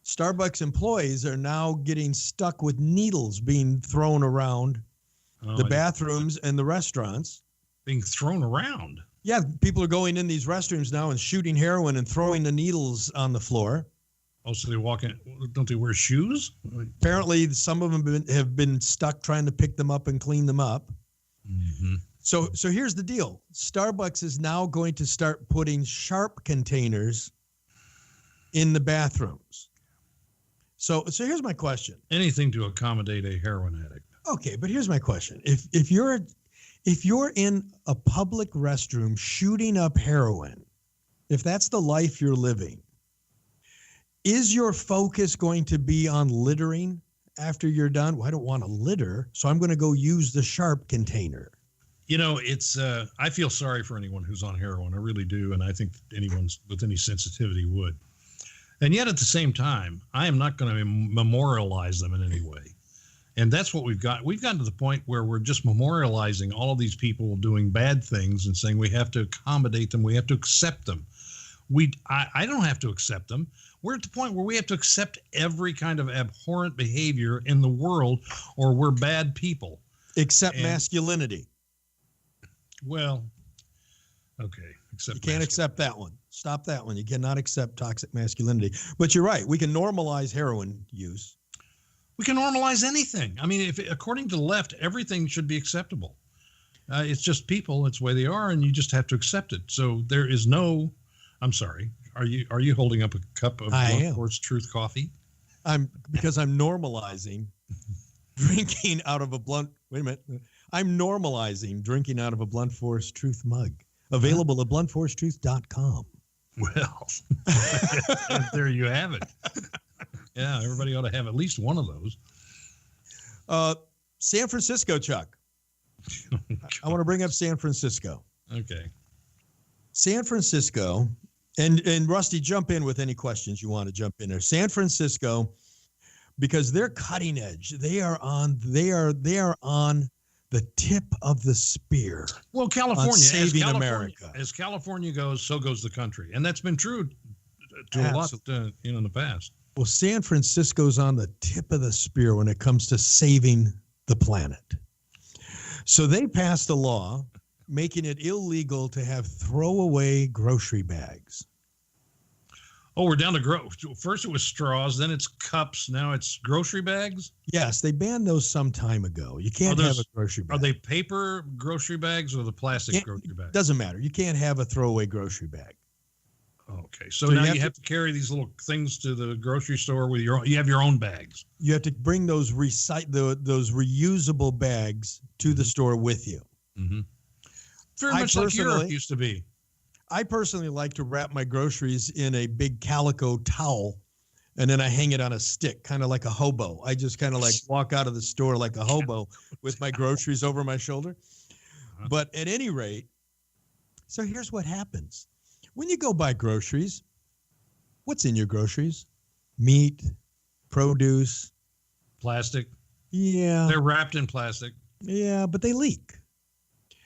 Starbucks employees are now getting stuck with needles being thrown around the bathrooms and the restaurants. Being thrown around? Yeah, people are going in these restrooms now and shooting heroin and throwing the needles on the floor. Oh, so they walk in, don't they wear shoes? Apparently, some of them have been stuck trying to pick them up and clean them up. Mm-hmm. So here's the deal. Starbucks is now going to start putting sharp containers in the bathrooms. So here's my question. Anything to accommodate a heroin addict. Okay, but here's my question. If you're in a public restroom shooting up heroin, if that's the life you're living, is your focus going to be on littering after you're done? Well, I don't want to litter, so I'm going to go use the sharp container. You know, it's I feel sorry for anyone who's on heroin. I really do, and I think anyone with any sensitivity would. And yet at the same time, I am not going to memorialize them in any way. And that's what we've got. We've gotten to the point where we're just memorializing all of these people doing bad things and saying we have to accommodate them. We have to accept them. I don't have to accept them. We're at the point where we have to accept every kind of abhorrent behavior in the world, or we're bad people. Except masculinity. Well, okay. You can't accept that one. Stop that one. You cannot accept toxic masculinity. But you're right. We can normalize heroin use. We can normalize anything. I mean, if according to the left, everything should be acceptable. It's just people. It's the way they are, and you just have to accept it. So there is no. I'm sorry. Are you holding up a cup of Blunt Force Truth coffee? Because I'm normalizing drinking out of a blunt. Wait a minute. I'm normalizing drinking out of a Blunt Force Truth mug. Available at bluntforcetruth.com. Well, there you have it. Yeah, everybody ought to have at least one of those. San Francisco, Chuck. I want to bring up San Francisco. Okay. San Francisco, and Rusty, jump in with any questions you want to jump in there. San Francisco, because they're cutting edge. They are on the tip of the spear. Well, California, saving America. As California goes, so goes the country, and that's been true to a lot, in the past. Well, San Francisco's on the tip of the spear when it comes to saving the planet. So they passed a law making it illegal to have throwaway grocery bags. Oh, we're down to first it was straws, then it's cups, now it's grocery bags? Yes, they banned those some time ago. You can't have a grocery bag. Are they paper grocery bags or the plastic grocery bags? Doesn't matter. You can't have a throwaway grocery bag. Okay, so now you have to carry these little things to the grocery store with you have your own bags. You have to bring those reusable bags to the store with you. Mm-hmm. Very much like Europe used to be. I personally like to wrap my groceries in a big calico towel, and then I hang it on a stick, kind of like a hobo. I just kind of like walk out of the store like a hobo with my groceries over my shoulder. But at any rate, so here's what happens. When you go buy groceries, what's in your groceries? Meat, produce. Plastic. Yeah. They're wrapped in plastic. Yeah, but they leak.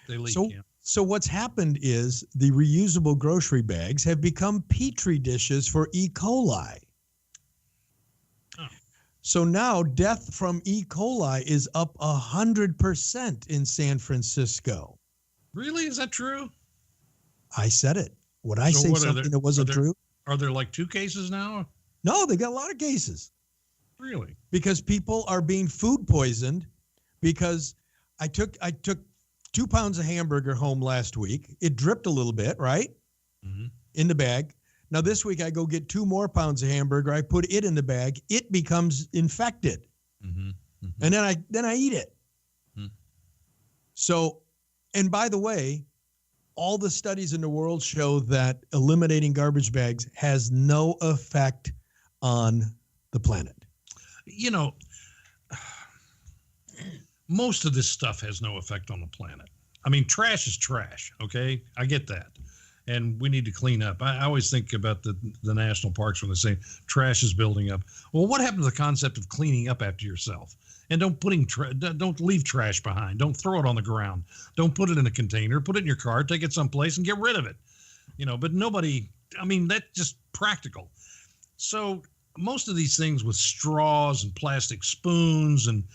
They leak, So what's happened is the reusable grocery bags have become petri dishes for E. coli. Oh. So now death from E. coli is up 100% in San Francisco. Really? Is that true? I said it. Would I say something that wasn't true? Are there like 2 cases now? No, they got a lot of cases. Really? Because people are being food poisoned because I took 2 pounds of hamburger home last week. It dripped a little bit, right? Mm-hmm. In the bag. Now this week I go get 2 more pounds of hamburger. I put it in the bag. It becomes infected. Mm-hmm. Mm-hmm. And then I eat it. Mm-hmm. So, and by the way, all the studies in the world show that eliminating garbage bags has no effect on the planet. You know, most of this stuff has no effect on the planet. I mean, trash is trash, okay? I get that. And we need to clean up. I always think about the national parks when they say trash is building up. Well, what happened to the concept of cleaning up after yourself? And don't leave trash behind. Don't throw it on the ground. Don't put it in a container. Put it in your car, take it someplace and get rid of it. But nobody, I mean, that's just practical. So most of these things with straws and plastic spoons and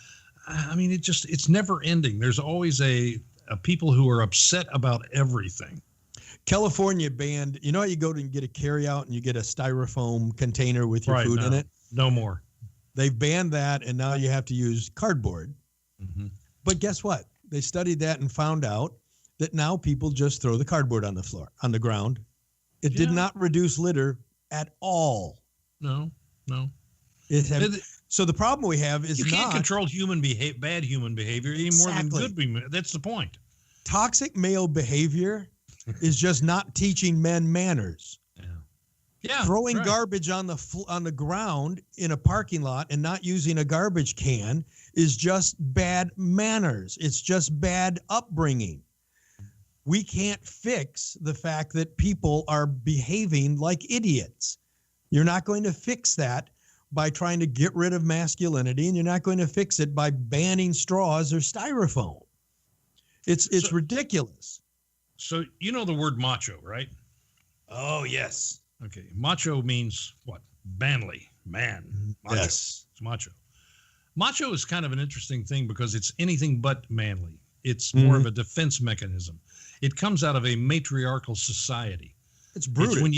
I mean, it's never ending. There's always a people who are upset about everything. California banned, you know how you go to get a carryout and you get a styrofoam container with your food in it? No more. They've banned that, and now you have to use cardboard. Mm-hmm. But guess what? They studied that and found out that now people just throw the cardboard on the floor, on the ground. It did not reduce litter at all. No. So the problem we have is you can't control bad human behavior any more than good. That's the point. Toxic male behavior is just not teaching men manners. Yeah, throwing garbage on the ground in a parking lot and not using a garbage can is just bad manners. It's just bad upbringing. We can't fix the fact that people are behaving like idiots. You're not going to fix that by trying to get rid of masculinity, and you're not going to fix it by banning straws or styrofoam. It's ridiculous. So you know the word macho, right? Oh, yes. Okay. Macho means what? Manly, man. Macho. Yes. It's macho. Macho is kind of an interesting thing because it's anything but manly. It's more of a defense mechanism. It comes out of a matriarchal society. It's brutal. It's when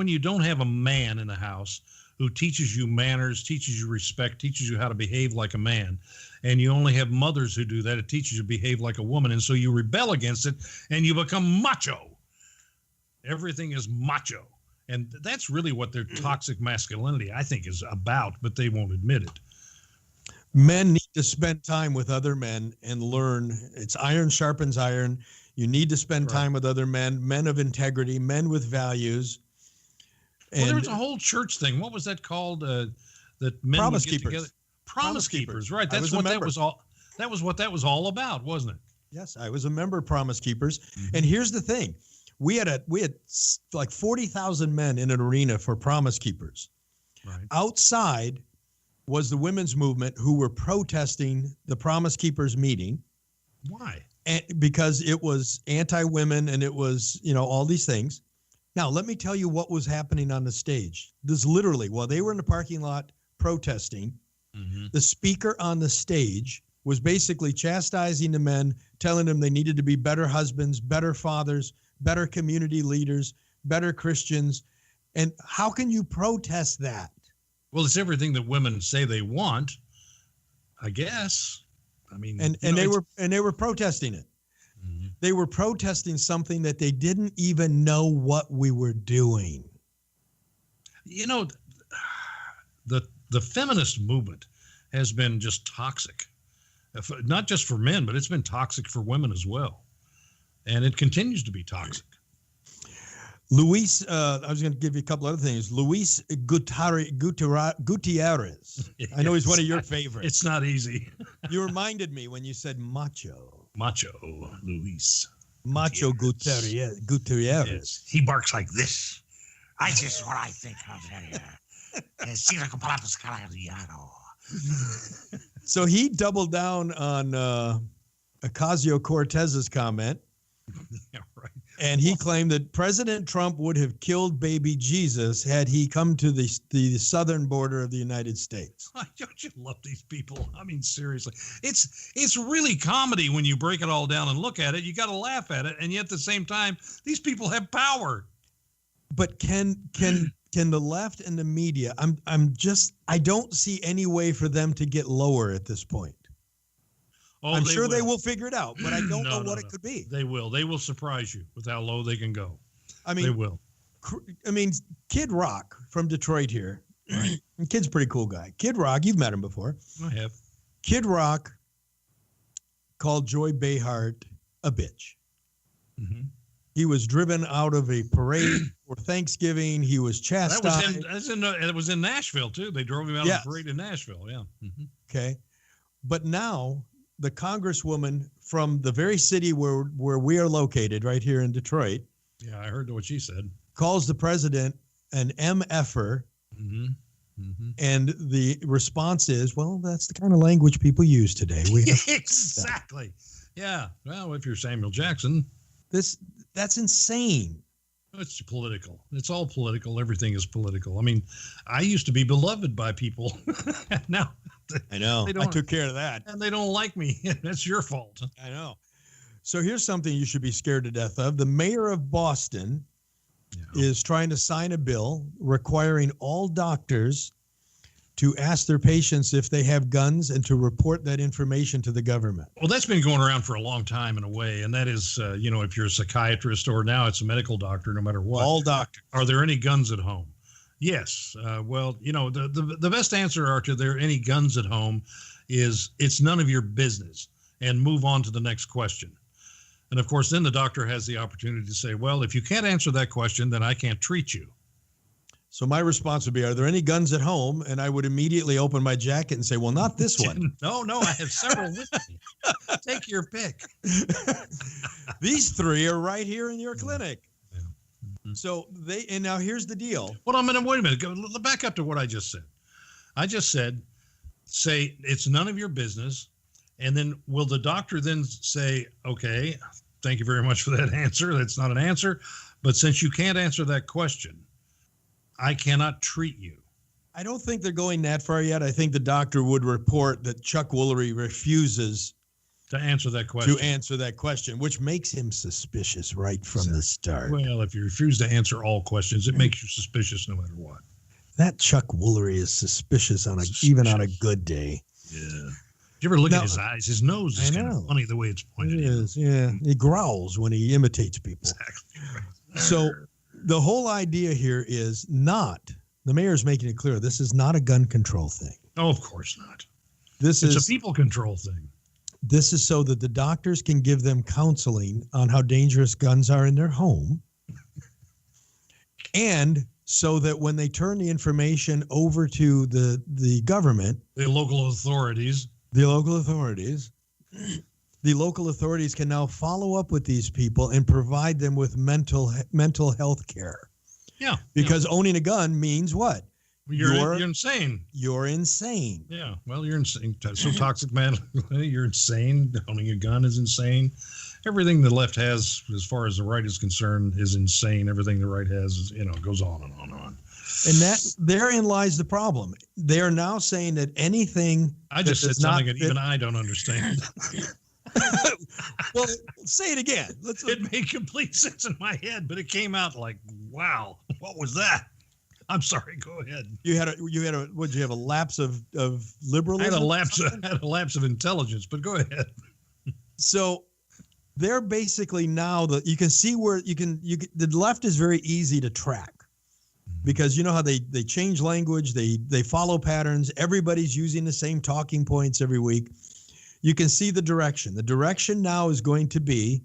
you don't have a man in the house who teaches you manners, teaches you respect, teaches you how to behave like a man. And you only have mothers who do that. It teaches you to behave like a woman. And so you rebel against it and you become macho. Everything is macho. And that's really what their toxic masculinity, I think, is about, but they won't admit it. Men need to spend time with other men and learn. It's iron sharpens iron. You need to spend time with other men of integrity, men with values. Well, there was a whole church thing. What was that called? That men Promise would get Keepers. together. Promise Keepers, right? That's what that was all. That was what that was all about, wasn't it? Yes, I was a member of Promise Keepers. And here's the thing: we had like 40,000 men in an arena for Promise Keepers. Right. Outside was the women's movement who were protesting the Promise Keepers meeting. Why? Because it was anti-women and it was, all these things. Now, let me tell you what was happening on the stage. This literally, while they were in the parking lot protesting, the speaker on the stage was basically chastising the men, telling them they needed to be better husbands, better fathers, better community leaders, better Christians. And how can you protest that? Well, it's everything that women say they want, I guess. I mean, and they were protesting it. They were protesting something that they didn't even know what we were doing. The feminist movement has been just toxic, not just for men, but it's been toxic for women as well. And it continues to be toxic. Luis, I was going to give you a couple other things. Luis Gutierrez. Yes. I know he's one of your favorites. It's not easy. You reminded me when you said macho. Macho Luis. Macho Gutierrez. Yes. He barks like this. I just what I think of here. So he doubled down on Ocasio-Cortez's comment. Yeah, right. And he claimed that President Trump would have killed baby Jesus had he come to the southern border of the United States. Don't you love these people? I mean, seriously, it's really comedy when you break it all down and look at it. You got to laugh at it, and yet at the same time, these people have power. But can the left and the media? I don't see any way for them to get lower at this point. Oh, I'm sure they will figure it out, but I don't know what it could be. They will. They will surprise you with how low they can go. I mean, they will. I mean, Kid Rock from Detroit here. Right. Kid's a pretty cool guy. Kid Rock, you've met him before. I have. Kid Rock called Joy Behar a bitch. Mm-hmm. He was driven out of a parade for Thanksgiving. He was chastised. It was in Nashville, too. They drove him out of the parade in Nashville, yeah. Mm-hmm. Okay. But now the congresswoman from the very city where we are located, right here in Detroit. Yeah, I heard what she said. Calls the president an MFer. Mm-hmm. Mm-hmm. And the response is, well, that's the kind of language people use today. Exactly. Yeah. Well, if you're Samuel Jackson. That's insane. It's political. It's all political. Everything is political. I mean, I used to be beloved by people. Now, I know. I took care of that. And they don't like me. That's your fault. I know. So here's something you should be scared to death of. The mayor of Boston is trying to sign a bill requiring all doctors to ask their patients if they have guns and to report that information to the government. Well, that's been going around for a long time in a way, and that is, if you're a psychiatrist or now it's a medical doctor, no matter what. All doctors. Are there any guns at home? Yes. The best answer are there any guns at home is it's none of your business, and move on to the next question. And of course, then the doctor has the opportunity to say, well, if you can't answer that question, then I can't treat you. So my response would be, are there any guns at home? And I would immediately open my jacket and say, well, not this one. No, I have several with me. Take your pick. These 3 are right here in your clinic. Yeah. Mm-hmm. So and now here's the deal. Well, wait a minute. Go back up to what I just said. I just said, say it's none of your business. And then will the doctor then say, okay, thank you very much for that answer. That's not an answer. But since you can't answer that question, I cannot treat you. I don't think they're going that far yet. I think the doctor would report that Chuck Woolery refuses to answer that question. Which makes him suspicious right from the start. Well, if you refuse to answer all questions, it makes you suspicious no matter what. That Chuck Woolery is suspicious even on a good day. Yeah. Did you ever look at his eyes? His nose is kind of funny the way it's pointed. It is, yeah. He growls when he imitates people. Exactly. So the whole idea here is not, the mayor's making it clear, this is not a gun control thing. Oh, of course not. It's a people control thing. This is so that the doctors can give them counseling on how dangerous guns are in their home. And so that when they turn the information over to the government, the local authorities can now follow up with these people and provide them with mental health care. Yeah. Because owning a gun means what? You're insane. You're insane. Yeah. Well, you're insane. So toxic, man. You're insane. Owning a gun is insane. Everything the left has, as far as the right is concerned, is insane. Everything the right has is, goes on and on and on. And therein lies the problem. They are now saying that anything. I just said something that even I don't understand. Well, say it again. It made complete sense in my head, but it came out like, wow, what was that? I'm sorry. Go ahead. You had a lapse of liberalism? I had a lapse of intelligence, but go ahead. So they're basically now you can see where the left is very easy to track. Because you know how they change language, they follow patterns, everybody's using the same talking points every week. You can see the direction. The direction now is going to be,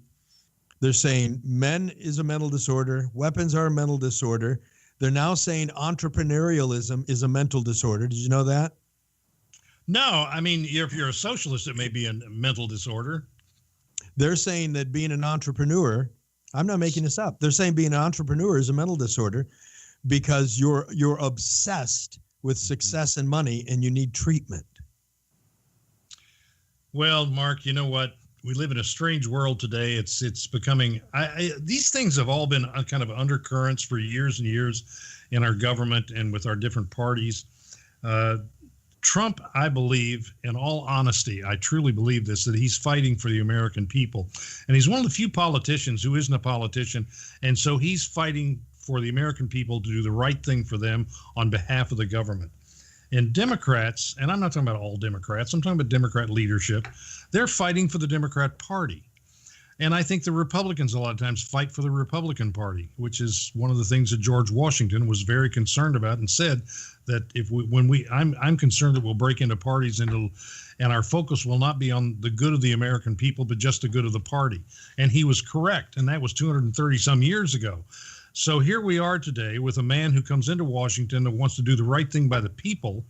they're saying men is a mental disorder, weapons are a mental disorder. They're now saying entrepreneurialism is a mental disorder. Did you know that? No, if you're a socialist, it may be a mental disorder. They're saying that being an entrepreneur, I'm not making this up. They're saying being an entrepreneur is a mental disorder. Because you're obsessed with success and money and you need treatment. Well, Mark, you know what? We live in a strange world today. It's becoming these things have all been kind of undercurrents for years and years in our government and with our different parties. Trump, I believe, in all honesty, I truly believe this, that he's fighting for the American people. And he's one of the few politicians who isn't a politician. And so he's fighting for the American people to do the right thing for them on behalf of the government. And Democrats, and I'm not talking about all Democrats, I'm talking about Democrat leadership, they're fighting for the Democrat Party. And I think the Republicans a lot of times fight for the Republican Party, which is one of the things that George Washington was very concerned about and said that I'm concerned that we'll break into parties and our focus will not be on the good of the American people, but just the good of the party. And he was correct. And that was 230 some years ago. So here we are today with a man who comes into Washington and wants to do the right thing by the people,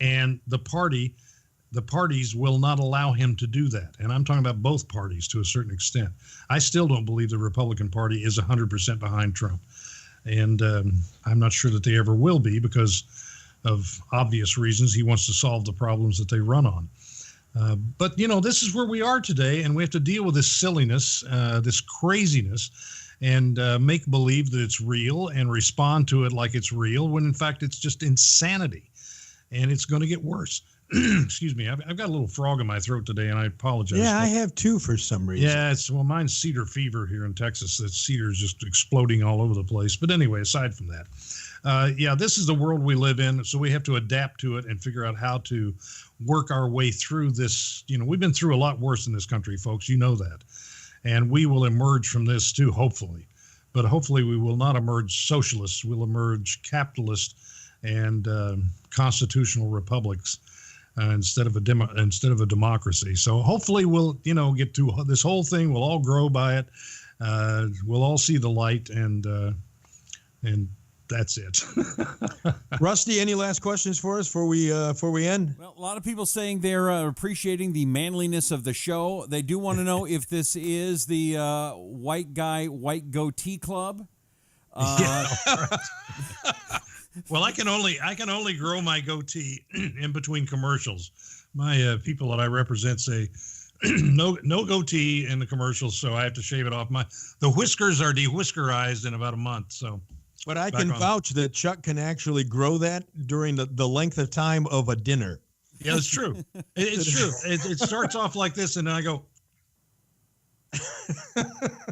and the parties will not allow him to do that. And I'm talking about both parties to a certain extent. I still don't believe the Republican Party is 100% behind Trump. And I'm not sure that they ever will be because of obvious reasons. He wants to solve the problems that they run on. But, this is where we are today, and we have to deal with this silliness, this craziness, and make believe that it's real and respond to it like it's real when in fact it's just insanity, and it's going to get worse. excuse me, I've got a little frog in my throat today, and I apologize. Yeah, I have too for some reason. Yeah, mine's cedar fever here in Texas. That cedar is just exploding all over the place. But anyway, aside from that, this is the world we live in, so we have to adapt to it and figure out how to work our way through this. We've been through a lot worse in this country, folks. You know that. And we will emerge from this too, hopefully. But hopefully we will not emerge socialists. We'll emerge capitalist and constitutional republics instead of a democracy. So hopefully we'll get to this whole thing. We'll all grow by it. We'll all see the light, and that's it. Rusty, any last questions for us before we end? Well, a lot of people saying they're appreciating the manliness of the show. They do want to know if this is the white guy, white goatee club. Well, I can only grow my goatee in between commercials. My people that I represent say no goatee in the commercials, so I have to shave it off. The whiskers are de-whiskerized in about a month. So, but I can vouch that Chuck can actually grow that during the length of time of a dinner. Yeah, it's true. It's true. It starts off like this, and then I go,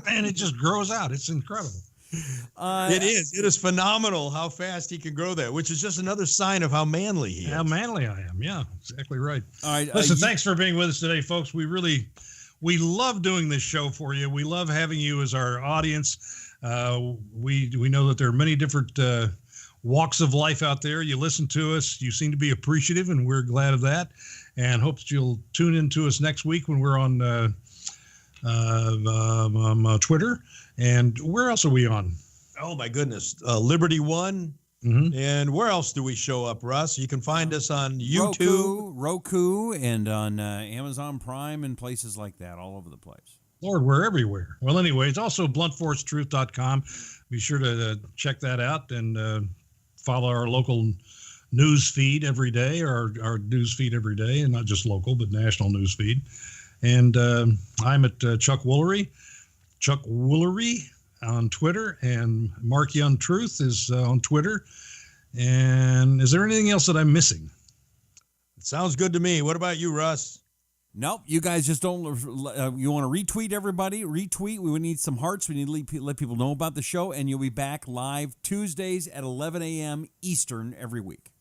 and it just grows out. It's incredible. It is phenomenal how fast he can grow that, which is just another sign of how manly he is. How manly I am. Yeah, exactly right. All right. Listen, thanks for being with us today, folks. We love doing this show for you. We love having you as our audience. We know that there are many different walks of life out there. You listen to us. You seem to be appreciative, and we're glad of that. And hope that you'll tune in to us next week when we're on Twitter. And where else are we on? Oh, my goodness. Liberty One. Mm-hmm. And where else do we show up, Russ? You can find us on YouTube. Roku, and on Amazon Prime and places like that, all over the place. Lord, we're everywhere. Well, anyway, it's also bluntforcetruth.com. Be sure to check that out and follow our local news feed every day, or our news feed every day, and not just local, but national news feed. And I'm at Chuck Woolery on Twitter, and Mark Young Truth is on Twitter. And is there anything else that I'm missing? It sounds good to me. What about you, Russ? Nope. You guys just don't. You want to retweet everybody? Retweet. We need some hearts. We need to let people know about the show, and you'll be back live Tuesdays at 11 a.m. Eastern every week.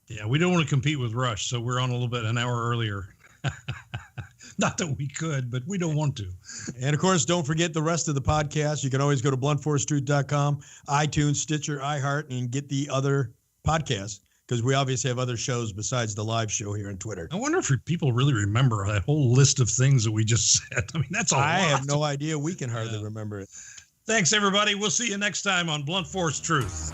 Yeah, we don't want to compete with Rush, so we're on a little bit an hour earlier. Not that we could, but we don't want to. And, of course, don't forget the rest of the podcast. You can always go to bluntforcetruth.com, iTunes, Stitcher, iHeart, and get the other podcasts, because we obviously have other shows besides the live show here on Twitter. I wonder if people really remember that whole list of things that we just said. I mean, that's a lot. I have no idea. We can hardly remember it. Thanks, everybody. We'll see you next time on Blunt Force Truth.